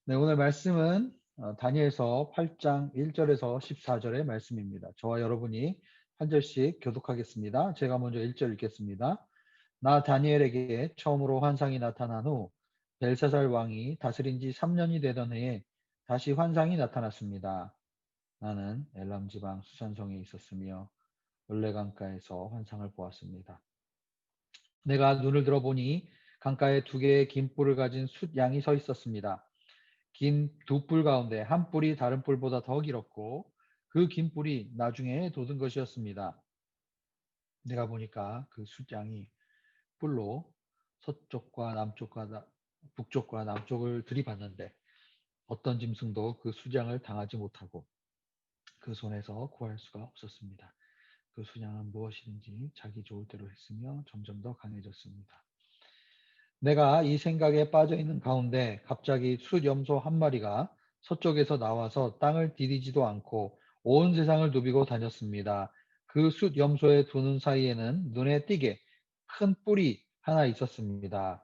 네, 오늘 말씀은 다니엘서 8장 1절에서 14절의 말씀입니다. 저와 여러분이 한 절씩 교독하겠습니다. 제가 먼저 1절 읽겠습니다. 나 다니엘에게 처음으로 환상이 나타난 후 벨사살 왕이 다스린 지 3년이 되던 해에 다시 환상이 나타났습니다. 나는 엘람 지방 수산성에 있었으며 을레 강가에서 환상을 보았습니다. 내가 눈을 들어보니 강가에 두 개의 긴 뿔을 가진 숫양이 서 있었습니다. 긴 두 뿔 가운데 한 뿔이 다른 뿔보다 더 길었고 그 긴 뿔이 나중에 돋은 것이었습니다. 내가 보니까 그 숫양이 뿔로 서쪽과 남쪽과 북쪽과 남쪽을 들이받는데 어떤 짐승도 그 수장을 당하지 못하고 그 손에서 구할 수가 없었습니다. 그 수장은 무엇이든지 자기 좋을 대로 했으며 점점 더 강해졌습니다. 내가 이 생각에 빠져 있는 가운데 갑자기 숫염소 한 마리가 서쪽에서 나와서 땅을 디디지도 않고 온 세상을 누비고 다녔습니다. 그 숫염소의 두 눈 사이에는 눈에 띄게 큰 뿔이 하나 있었습니다.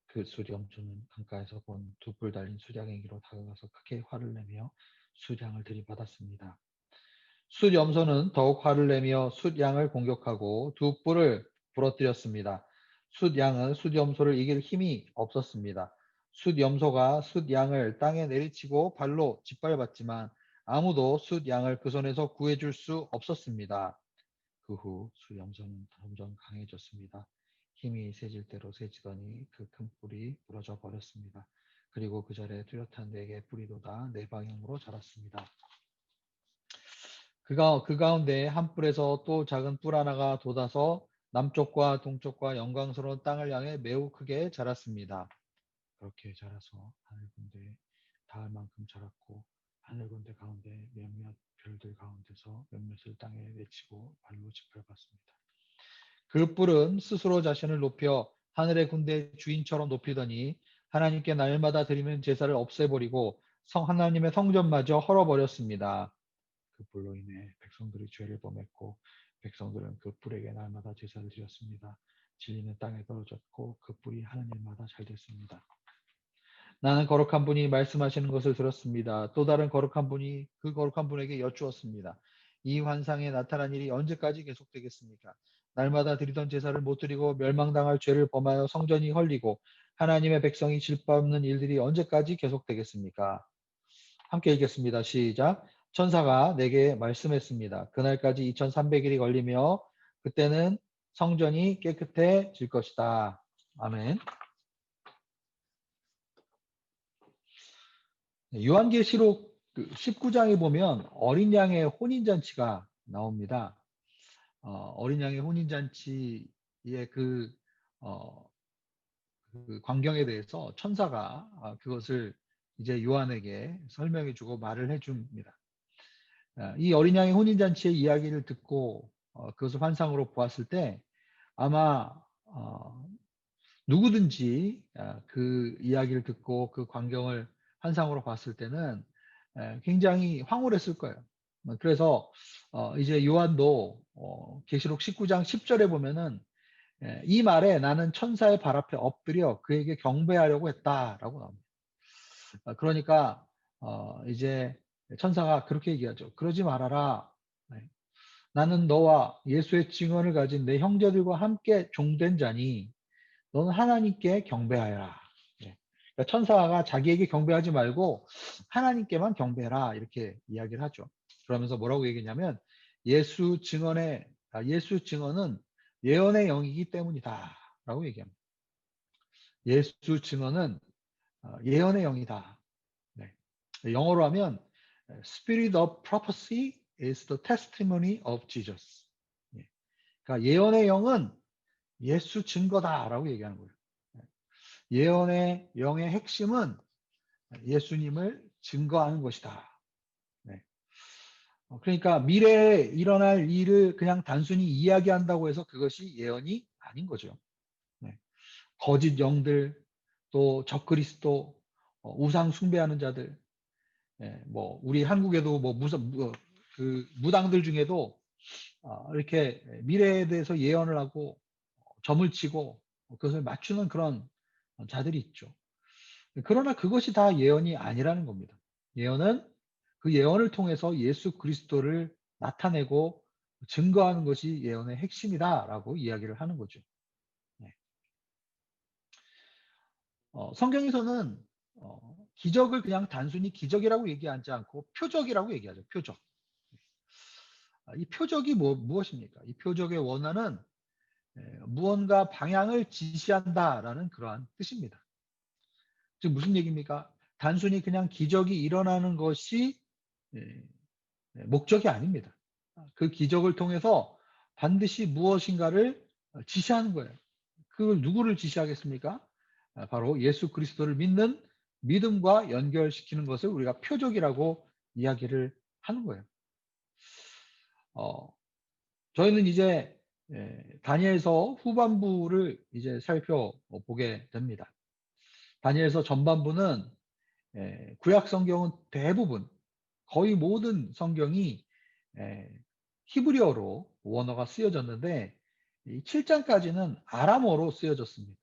그 숫염소는 강가에서 본 두 뿔 달린 수장에게로 다가가서 크게 화를 내며 숫양을 들이받았습니다. 숫염소는 더욱 화를 내며 숫양을 공격하고 두 뿔을 부러뜨렸습니다. 숫양은 숫염소를 이길 힘이 없었습니다. 숫염소가 숫양을 땅에 내리치고 발로 짓밟았지만 아무도 숫양을 그 손에서 구해줄 수 없었습니다. 그 후 숫염소는 점점 강해졌습니다. 힘이 세질 대로 세지더니 그 큰 뿔이 부러져 버렸습니다. 그리고 그 자리에 뚜렷한 네 개의 뿔이 돋아 네 방향으로 자랐습니다. 그 가운데 한 뿔에서 또 작은 뿔 하나가 돋아서 남쪽과 동쪽과 영광스러운 땅을 향해 매우 크게 자랐습니다. 그렇게 자라서 하늘 군대에 닿을 만큼 자랐고 하늘 군대 가운데 몇몇 별들 가운데서 몇몇을 땅에 내치고 발로 짓밟았습니다. 그 뿔은 스스로 자신을 높여 하늘의 군대 주인처럼 높이더니 하나님께 날마다 드리는 제사를 없애버리고 하나님의 성전마저 헐어버렸습니다. 그 뿔로 인해 백성들이 죄를 범했고 백성들은 그 뿔에게 날마다 제사를 드렸습니다. 진리는 땅에 떨어졌고 그 뿔이 하나님마다 잘 됐습니다. 나는 거룩한 분이 말씀하시는 것을 들었습니다. 또 다른 거룩한 분이 그 거룩한 분에게 여쭈었습니다. 이 환상에 나타난 일이 언제까지 계속되겠습니까? 날마다 드리던 제사를 못 드리고 멸망당할 죄를 범하여 성전이 헐리고 하나님의 백성이 질투없는 일들이 언제까지 계속되겠습니까? 함께 읽겠습니다. 시작. 천사가 내게 말씀했습니다. 그날까지 2300일이 걸리며 그때는 성전이 깨끗해질 것이다. 아멘. 요한계시록 19장에 보면 어린 양의 혼인잔치가 나옵니다. 어린 양의 혼인잔치의 어, 그 광경에 대해서 천사가 그것을 이제 요한에게 설명해 주고 말을 해 줍니다. 이 어린 양의 혼인잔치의 이야기를 듣고 그것을 환상으로 보았을 때 아마 누구든지 그 이야기를 듣고 그 광경을 환상으로 봤을 때는 굉장히 황홀했을 거예요. 그래서 이제 요한도 계시록 19장 10절에 보면은 이 말에 나는 천사의 발 앞에 엎드려 그에게 경배하려고 했다라고 나옵니다. 그러니까 이제 천사가 그렇게 얘기하죠. 그러지 말아라. 네. 나는 너와 예수의 증언을 가진 내 형제들과 함께 종된 자니 너는 하나님께 경배하여라. 예. 그러니까 천사가 자기에게 경배하지 말고 하나님께만 경배해라 이렇게 이야기를 하죠. 그러면서 뭐라고 얘기냐면 예수 증언은 예언의 영이기 때문이다라고 얘기합니다. 예수 증언은 예언의 영이다. 네. 영어로 하면 Spirit of prophecy is the testimony of Jesus. 예. 그러니까 예언의 영은 예수 증거다라고 얘기하는 거예요. 예언의 영의 핵심은 예수님을 증거하는 것이다. 네. 그러니까 미래에 일어날 일을 그냥 단순히 이야기한다고 해서 그것이 예언이 아닌 거죠. 네. 거짓 영들, 또 적그리스도, 우상 숭배하는 자들, 뭐 우리 한국에도 그 무당들 중에도 이렇게 미래에 대해서 예언을 하고 점을 치고 그것을 맞추는 그런 자들이 있죠. 그러나 그것이 다 예언이 아니라는 겁니다. 예언은 그 예언을 통해서 예수 그리스도를 나타내고 증거하는 것이 예언의 핵심이다라고 이야기를 하는 거죠. 네. 성경에서는 기적을 그냥 단순히 기적이라고 얘기하지 않고 표적이라고 얘기하죠. 표적. 이 표적이 무엇입니까? 이 표적의 원어는 무언가 방향을 지시한다라는 그러한 뜻입니다. 즉 무슨 얘기입니까? 단순히 그냥 기적이 일어나는 것이 예, 목적이 아닙니다. 그 기적을 통해서 반드시 무엇인가를 지시하는 거예요. 그걸 누구를 지시하겠습니까? 바로 예수 그리스도를 믿는 믿음과 연결시키는 것을 우리가 표적이라고 이야기를 하는 거예요. 어, 저희는 이제 다니엘서 후반부를 이제 살펴보게 됩니다. 다니엘서 전반부는 구약 성경은 대부분 거의 모든 성경이 히브리어로 원어가 쓰여졌는데 이 7장까지는 아람어로 쓰여졌습니다.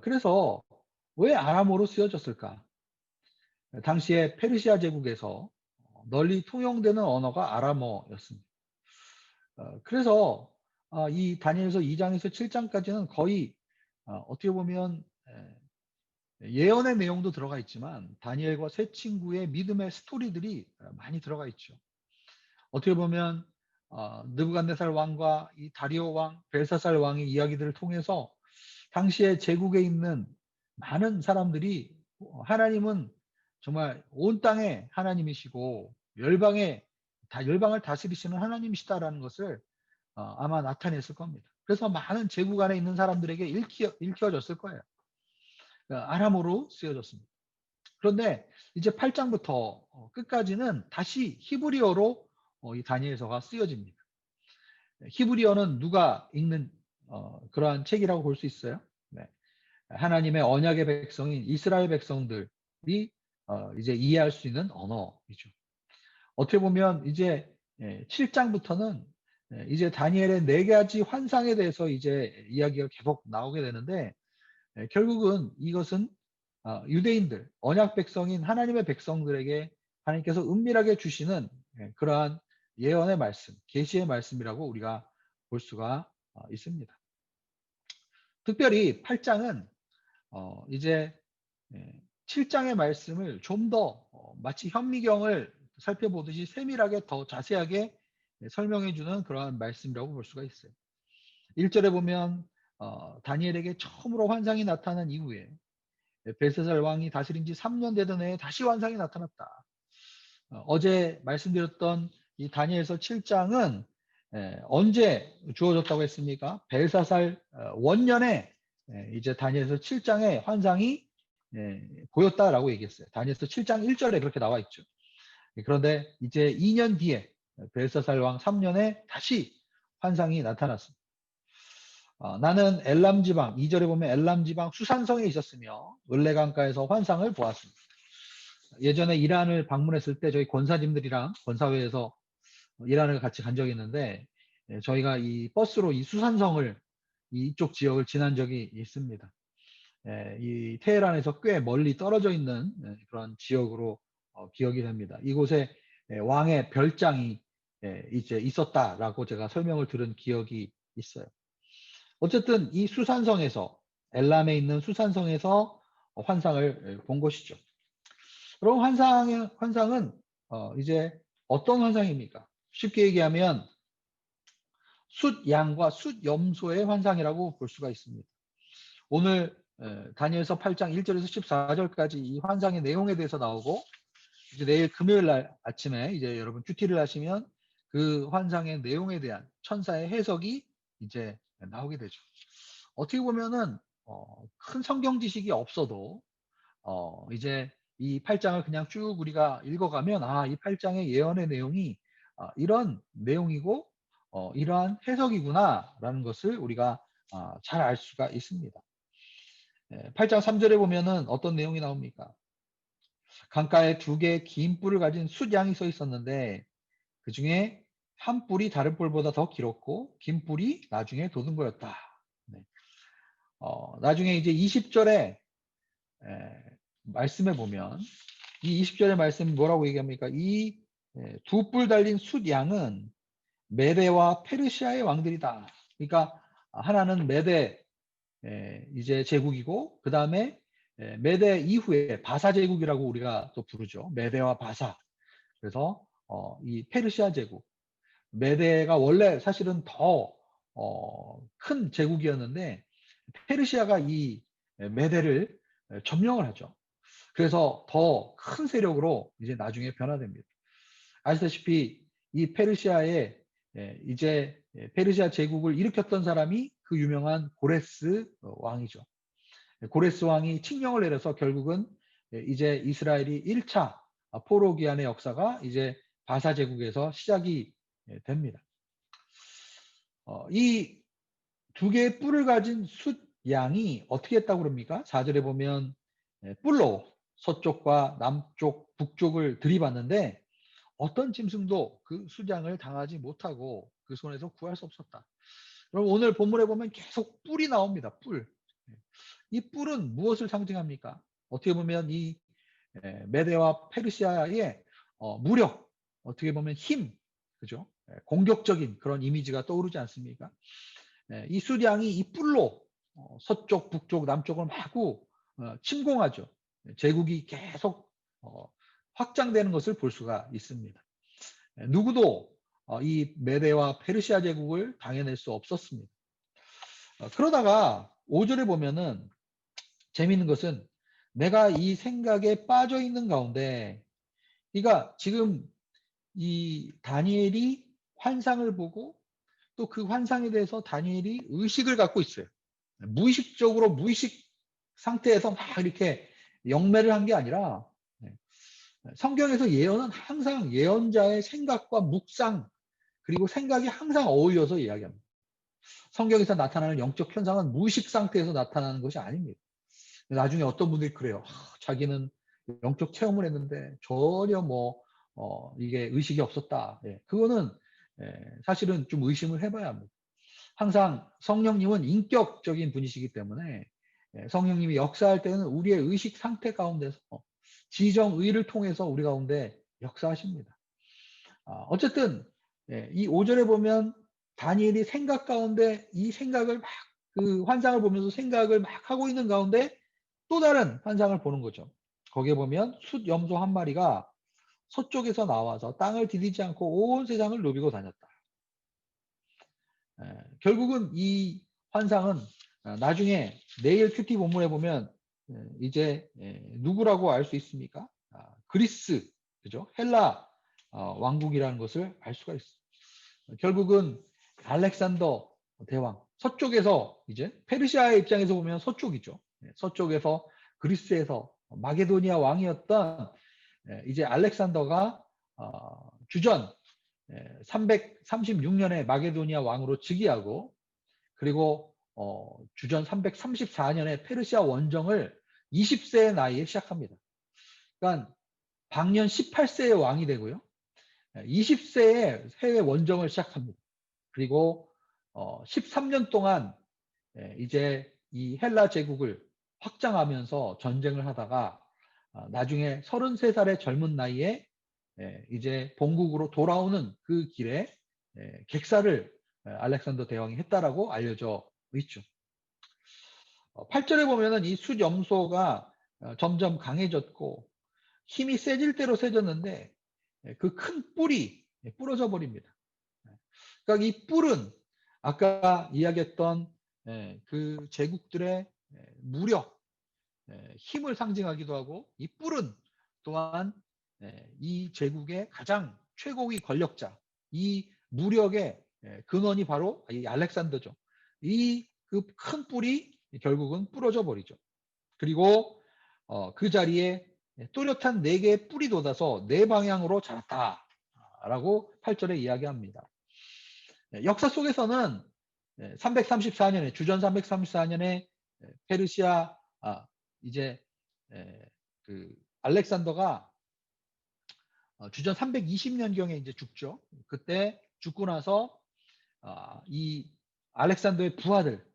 그래서 왜 아람어로 쓰여졌을까? 당시에 페르시아 제국에서 널리 통용되는 언어가 아람어였습니다. 그래서 이 다니엘서 2장에서 7장까지는 거의 어떻게 보면 예언의 내용도 들어가 있지만 다니엘과 세 친구의 믿음의 스토리들이 많이 들어가 있죠. 어떻게 보면 느부갓네살 왕과 이 다리오 왕, 벨사살 왕의 이야기들을 통해서 당시에 제국에 있는 많은 사람들이 하나님은 정말 온 땅의 하나님이시고 열방을 다스리시는 하나님이시다라는 것을 아마 나타냈을 겁니다. 그래서 많은 제국 안에 있는 사람들에게 읽혀졌을 거예요. 아람어로 쓰여졌습니다. 그런데 이제 8장부터 끝까지는 다시 히브리어로 이 다니엘서가 쓰여집니다. 히브리어는 누가 읽는 그러한 책이라고 볼 수 있어요. 네. 하나님의 언약의 백성인 이스라엘 백성들이 이제 이해할 수 있는 언어이죠. 어떻게 보면 이제 7장부터는 이제 다니엘의 4가지 환상에 대해서 이제 이야기가 계속 나오게 되는데 결국은 이것은 유대인들, 언약 백성인 하나님의 백성들에게 하나님께서 은밀하게 주시는 그러한 예언의 말씀, 계시의 말씀이라고 우리가 볼 수가 있습니다. 특별히 8장은 이제 7장의 말씀을 좀 더 마치 현미경을 살펴보듯이 세밀하게 더 자세하게 설명해 주는 그러한 말씀이라고 볼 수가 있어요. 1절에 보면 다니엘에게 처음으로 환상이 나타난 이후에 벨사살 왕이 다스린 지 3년 되던 해에 다시 환상이 나타났다. 어제 말씀드렸던 이 다니엘서 7장은 언제 주어졌다고 했습니까? 벨사살 원년에 이제 다니엘서 7장에 환상이 보였다라고 얘기했어요. 다니엘서 7장 1절에 그렇게 나와 있죠. 그런데 이제 2년 뒤에 벨사살 왕 3년에 다시 환상이 나타났습니다. 나는 엘람 지방, 2절에 보면 엘람 지방 수산성에 있었으며 을레강가에서 환상을 보았습니다. 예전에 이란을 방문했을 때 저희 권사님들이랑 권사회에서 이란을 같이 간 적이 있는데 저희가 이 버스로 이 수산성을 이쪽 지역을 지난 적이 있습니다. 이 테헤란에서 꽤 멀리 떨어져 있는 그런 지역으로 기억이 됩니다. 이곳에 왕의 별장이 이제 있었다라고 제가 설명을 들은 기억이 있어요. 어쨌든 이 수산성에서 엘람에 있는 수산성에서 환상을 본 것이죠. 그럼 환상은 이제 어떤 환상입니까? 쉽게 얘기하면 숫양과 숫염소의 환상이라고 볼 수가 있습니다. 오늘 다니엘서 8장 1절에서 14절까지 이 환상의 내용에 대해서 나오고 이제 내일 금요일 날 아침에 이제 여러분 큐티를 하시면 그 환상의 내용에 대한 천사의 해석이 이제 나오게 되죠. 어떻게 보면은 큰 성경 지식이 없어도 이제 이 8장을 그냥 쭉 우리가 읽어가면 이 8장의 예언의 내용이 이런 내용이고 이러한 해석이구나라는 것을 우리가 잘 알 수가 있습니다. 8장 3절에 보면은 어떤 내용이 나옵니까? 강가에 2개의 긴 뿔을 가진 숫양이 서 있었는데 그 중에 한 뿔이 다른 뿔보다 더 길었고 긴 뿔이 나중에 돋은 거였다. 네. 나중에 이제 20절에 말씀해 보면 이 20절의 말씀 뭐라고 얘기합니까? 이 두 뿔 달린 숫 양은 메대와 페르시아의 왕들이다. 그러니까 하나는 메대 이제 제국이고 그 다음에 메대 이후에 바사 제국이라고 우리가 또 부르죠. 메대와 바사. 그래서 이 페르시아 제국. 메대가 원래 사실은 더 큰 제국이었는데 페르시아가 이 메대를 점령을 하죠. 그래서 더 큰 세력으로 이제 나중에 변화됩니다. 아시다시피 이 페르시아의 이제 페르시아 제국을 일으켰던 사람이 그 유명한 고레스 왕이죠. 고레스 왕이 칙령을 내려서 결국은 이제 이스라엘이 1차 포로 기한의 역사가 이제 바사 제국에서 시작이 됩니다. 이 두 개의 뿔을 가진 숫 양이 어떻게 했다고 그럽니까? 4절에 보면 뿔로 서쪽과 남쪽, 북쪽을 들이받는데 어떤 짐승도 그 수장을 당하지 못하고 그 손에서 구할 수 없었다. 그럼 오늘 본문에 보면 계속 뿔이 나옵니다. 뿔. 이 뿔은 무엇을 상징합니까? 어떻게 보면 이 메대와 페르시아의 무력, 어떻게 보면 힘, 그죠? 공격적인 그런 이미지가 떠오르지 않습니까? 이 수량이 이 뿔로 서쪽, 북쪽, 남쪽을 마구 침공하죠. 제국이 계속 확장되는 것을 볼 수가 있습니다. 누구도 이 메대와 페르시아 제국을 당해낼 수 없었습니다. 그러다가 5절에 보면은 재미있는 것은 내가 이 생각에 빠져 있는 가운데, 그러니까 지금 이 다니엘이 환상을 보고 또 그 환상에 대해서 다니엘이 의식을 갖고 있어요. 무의식적으로 무의식 상태에서 막 이렇게 영매를 한 게 아니라 성경에서 예언은 항상 예언자의 생각과 묵상 그리고 생각이 항상 어울려서 이야기합니다. 성경에서 나타나는 영적 현상은 무의식 상태에서 나타나는 것이 아닙니다. 나중에 어떤 분들이 그래요. 자기는 영적 체험을 했는데 전혀 이게 의식이 없었다. 그거는 사실은 좀 의심을 해봐야 합니다. 항상 성령님은 인격적인 분이시기 때문에 성령님이 역사할 때는 우리의 의식 상태 가운데서 지정의를 통해서 우리 가운데 역사하십니다. 어쨌든 이 5절에 보면 다니엘이 생각 가운데 이 생각을 막 그 환상을 보면서 생각을 막 하고 있는 가운데 또 다른 환상을 보는 거죠. 거기에 보면 숫 염소 한 마리가 서쪽에서 나와서 땅을 디디지 않고 온 세상을 누비고 다녔다. 결국은 이 환상은 나중에 내일 큐티 본문에 보면 이제 누구라고 알 수 있습니까? 그리스, 그죠? 헬라 왕국이라는 것을 알 수가 있어요. 결국은 알렉산더 대왕, 서쪽에서 이제 페르시아의 입장에서 보면 서쪽이죠. 서쪽에서 그리스에서 마게도니아 왕이었던 이제 알렉산더가 주전 336년에 마게도니아 왕으로 즉위하고 그리고 주전 334년에 페르시아 원정을 20세의 나이에 시작합니다. 그러니까 방년 18세의 왕이 되고요. 20세에 해외 원정을 시작합니다. 그리고 13년 동안 이제 이 헬라 제국을 확장하면서 전쟁을 하다가 나중에 33살의 젊은 나이에 이제 본국으로 돌아오는 그 길에 객사를 알렉산더 대왕이 했다라고 알려져 있죠. 8절에 보면은 이 숫염소가 점점 강해졌고 힘이 세질 대로 세졌는데 그 큰 뿔이 부러져 버립니다. 그러니까 이 뿔은 아까 이야기했던 그 제국들의 무력, 힘을 상징하기도 하고 이 뿔은 또한 이 제국의 가장 최고위 권력자, 이 무력의 근원이 바로 이 알렉산더죠. 이 그 큰 뿔이 결국은 부러져 버리죠. 그리고 그 자리에 또렷한 4개의 뿔이 돋아서 4방향으로 자랐다라고 8절에 이야기합니다. 역사 속에서는 334년에 주전 334년에 페르시아 이제 그 알렉산더가 주전 320년경에 이제 죽죠. 그때 죽고 나서 이 알렉산더의 부하들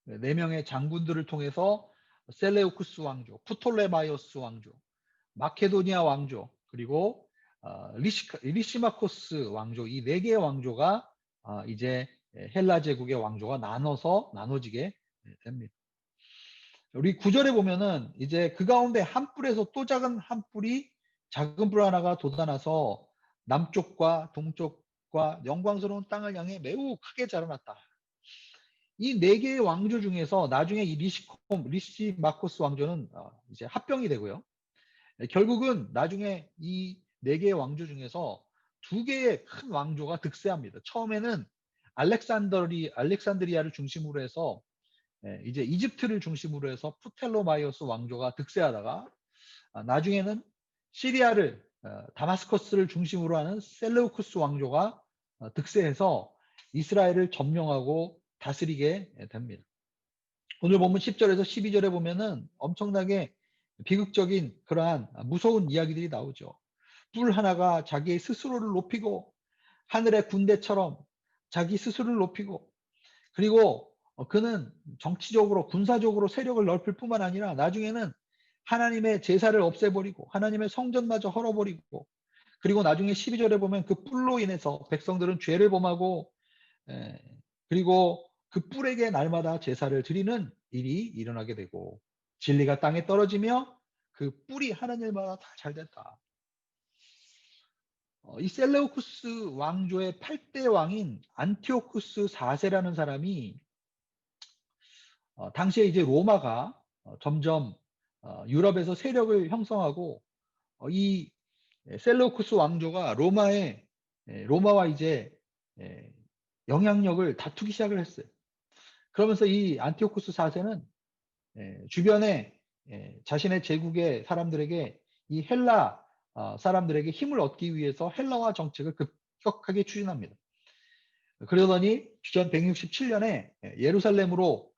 4명의 장군들을 통해서 셀레우쿠스 왕조, 프톨레마이오스 왕조, 마케도니아 왕조, 그리고 리시마코스 왕조, 이 네 개의 왕조가 이제 헬라 제국의 왕조가 나눠지게 됩니다. 우리 9절에 보면은 이제 그 가운데 한 뿔에서 또 작은 한 뿔이 작은 뿔 하나가 돋아나서 남쪽과 동쪽과 영광스러운 땅을 향해 매우 크게 자라났다. 이 네 개의 왕조 중에서 나중에 이 리시마코스 왕조는 이제 합병이 되고요. 결국은 나중에 이 네 개의 왕조 중에서 두 개의 큰 왕조가 득세합니다. 처음에는 알렉산드리아를 중심으로 해서 이제 이집트를 중심으로 해서 프텔로마이오스 왕조가 득세하다가 나중에는 시리아를 다마스커스를 중심으로 하는 셀레우쿠스 왕조가 득세해서 이스라엘을 점령하고 다스리게 됩니다. 오늘 본문 10절에서 12절에 보면은 엄청나게 비극적인 그러한 무서운 이야기들이 나오죠. 뿔 하나가 자기 스스로를 높이고 하늘의 군대처럼 자기 스스로를 높이고, 그리고 그는 정치적으로 군사적으로 세력을 넓힐 뿐만 아니라 나중에는 하나님의 제사를 없애버리고 하나님의 성전마저 헐어버리고, 그리고 나중에 12절에 보면 그 뿔로 인해서 백성들은 죄를 범하고 그리고 그 뿔에게 날마다 제사를 드리는 일이 일어나게 되고, 진리가 땅에 떨어지며 그 뿔이 하는 일마다 다 잘됐다. 이 셀레우쿠스 왕조의 8대 왕인 안티오쿠스 4세라는 사람이 당시에 이제 로마가 점점 유럽에서 세력을 형성하고 이 셀레우쿠스 왕조가 로마와 이제 영향력을 다투기 시작을 했어요. 그러면서 이 안티오쿠스 4세는 주변에 자신의 제국의 사람들에게 이 헬라 사람들에게 힘을 얻기 위해서 헬라화 정책을 급격하게 추진합니다. 그러더니 주전 167년에 예루살렘으로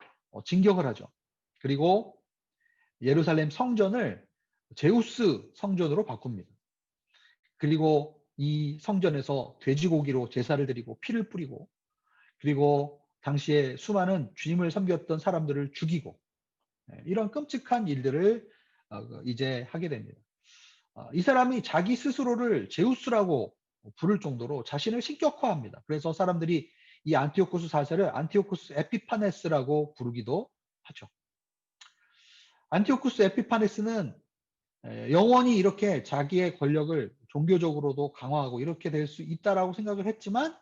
진격을 하죠. 그리고 예루살렘 성전을 제우스 성전으로 바꿉니다. 그리고 이 성전에서 돼지고기로 제사를 드리고 피를 뿌리고, 그리고 당시에 수많은 주님을 섬겼던 사람들을 죽이고, 이런 끔찍한 일들을 이제 하게 됩니다. 이 사람이 자기 스스로를 제우스라고 부를 정도로 자신을 신격화합니다. 그래서 사람들이 이 안티오쿠스 4세를 안티오쿠스 에피파네스라고 부르기도 하죠. 안티오쿠스 에피파네스는 영원히 이렇게 자기의 권력을 종교적으로도 강화하고 이렇게 될 수 있다라고 생각을 했지만,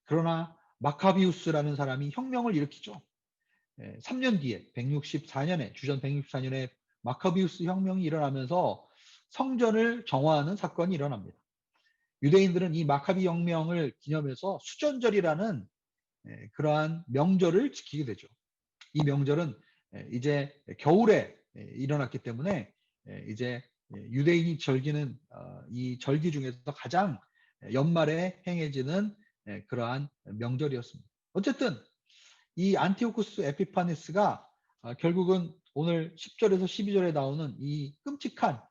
그러나 마카비우스라는 사람이 혁명을 일으키죠. 3년 뒤에 164년에 주전 164년에 마카비우스 혁명이 일어나면서 성전을 정화하는 사건이 일어납니다. 유대인들은 이 마카비 혁명을 기념해서 수전절이라는 그러한 명절을 지키게 되죠. 이 명절은 이제 겨울에 일어났기 때문에 이제 유대인이 즐기는 이 절기 중에서 가장 연말에 행해지는 그러한 명절이었습니다. 어쨌든 이 안티오쿠스 에피파네스가 결국은 오늘 10절에서 12절에 나오는 이 끔찍한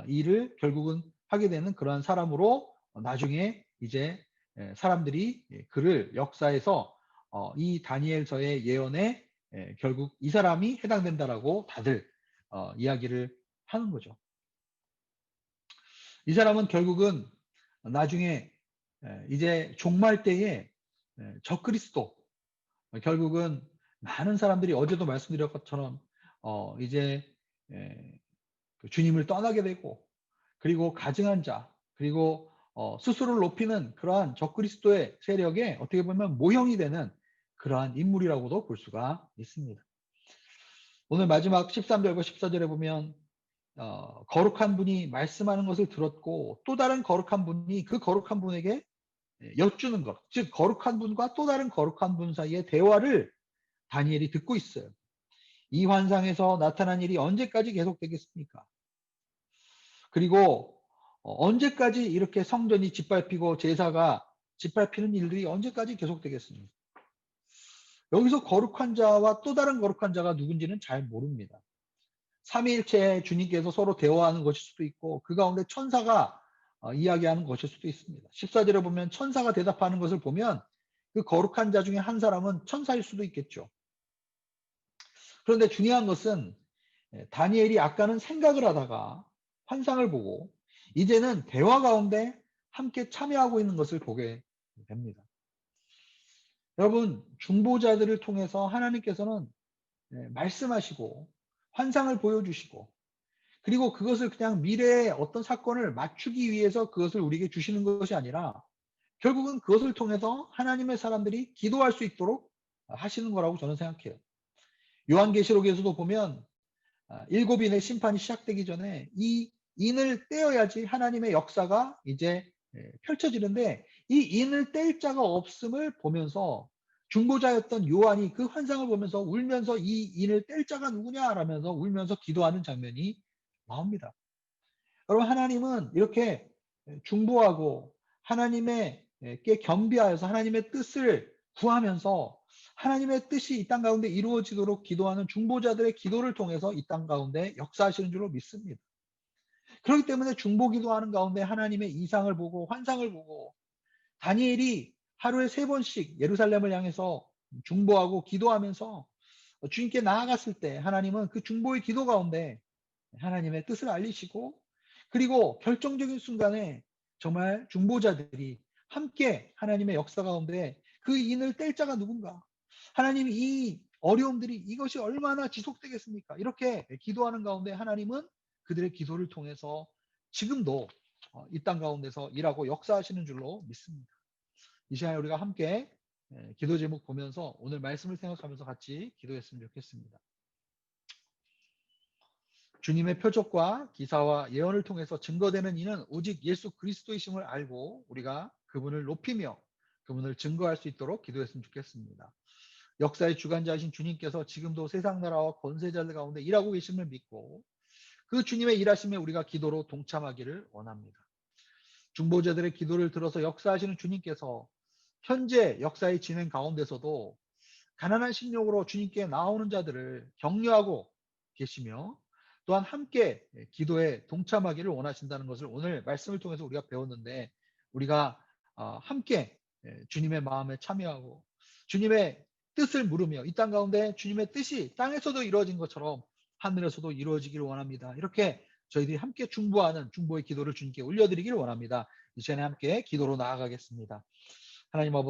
일을 결국은 하게 되는 그러한 사람으로 나중에 이제 사람들이 그를 역사에서 이 다니엘서의 예언에 결국 이 사람이 해당된다라고 다들 이야기를 하는 거죠. 이 사람은 결국은 나중에 이제 종말 때에 적그리스도, 결국은 많은 사람들이 어제도 말씀드린 것처럼 이제 주님을 떠나게 되고, 그리고 가증한 자, 그리고 스스로를 높이는 그러한 적그리스도의 세력에 어떻게 보면 모형이 되는 그러한 인물이라고도 볼 수가 있습니다. 오늘 마지막 13절과 14절에 보면 거룩한 분이 말씀하는 것을 들었고 또 다른 거룩한 분이 그 거룩한 분에게 여쭈는 것, 즉 거룩한 분과 또 다른 거룩한 분 사이의 대화를 다니엘이 듣고 있어요. 이 환상에서 나타난 일이 언제까지 계속되겠습니까? 그리고 언제까지 이렇게 성전이 짓밟히고 제사가 짓밟히는 일들이 언제까지 계속되겠습니까? 여기서 거룩한 자와 또 다른 거룩한 자가 누군지는 잘 모릅니다. 삼위일체 주님께서 서로 대화하는 것일 수도 있고 그 가운데 천사가 이야기하는 것일 수도 있습니다. 14절에 보면 천사가 대답하는 것을 보면 그 거룩한 자 중에 한 사람은 천사일 수도 있겠죠. 그런데 중요한 것은 다니엘이 아까는 생각을 하다가 환상을 보고 이제는 대화 가운데 함께 참여하고 있는 것을 보게 됩니다. 여러분, 중보자들을 통해서 하나님께서는 말씀하시고 환상을 보여주시고 그리고 그것을 그냥 미래의 어떤 사건을 맞추기 위해서 그것을 우리에게 주시는 것이 아니라 결국은 그것을 통해서 하나님의 사람들이 기도할 수 있도록 하시는 거라고 저는 생각해요. 요한계시록에서도 보면 7인의 심판이 시작되기 전에 이 인을 떼어야지 하나님의 역사가 이제 펼쳐지는데 이 인을 뗄 자가 없음을 보면서 중보자였던 요한이 그 환상을 보면서 울면서 이 인을 뗄 자가 누구냐 라면서 울면서 기도하는 장면이 나옵니다. 여러분, 하나님은 이렇게 중보하고 하나님께 겸비하여서 하나님의 뜻을 구하면서 하나님의 뜻이 이 땅 가운데 이루어지도록 기도하는 중보자들의 기도를 통해서 이 땅 가운데 역사하시는 줄로 믿습니다. 그렇기 때문에 중보 기도하는 가운데 하나님의 이상을 보고 환상을 보고 다니엘이 하루에 3번씩 예루살렘을 향해서 중보하고 기도하면서 주님께 나아갔을 때 하나님은 그 중보의 기도 가운데 하나님의 뜻을 알리시고 그리고 결정적인 순간에 정말 중보자들이 함께 하나님의 역사 가운데 그 인을 뗄 자가 누군가? 하나님, 이 어려움들이 이것이 얼마나 지속되겠습니까? 이렇게 기도하는 가운데 하나님은 그들의 기도를 통해서 지금도 이 땅 가운데서 일하고 역사하시는 줄로 믿습니다. 이 시간에 우리가 함께 기도 제목 보면서 오늘 말씀을 생각하면서 같이 기도했으면 좋겠습니다. 주님의 표적과 기사와 예언을 통해서 증거되는 이는 오직 예수 그리스도이심을 알고 우리가 그분을 높이며 그분을 증거할 수 있도록 기도했으면 좋겠습니다. 역사의 주관자이신 주님께서 지금도 세상 나라와 권세자들 가운데 일하고 계심을 믿고 그 주님의 일하심에 우리가 기도로 동참하기를 원합니다. 중보자들의 기도를 들어서 역사하시는 주님께서 현재 역사의 진행 가운데서도 가난한 심령으로 주님께 나오는 자들을 격려하고 계시며 또한 함께 기도에 동참하기를 원하신다는 것을 오늘 말씀을 통해서 우리가 배웠는데 우리가 함께 주님의 마음에 참여하고 주님의 뜻을 물으며 이 땅 가운데 주님의 뜻이 땅에서도 이루어진 것처럼 하늘에서도 이루어지기를 원합니다. 이렇게 저희들이 함께 중보하는 중보의 기도를 주님께 올려드리기를 원합니다. 이 시간에 함께 기도로 나아가겠습니다. 하나님 아버지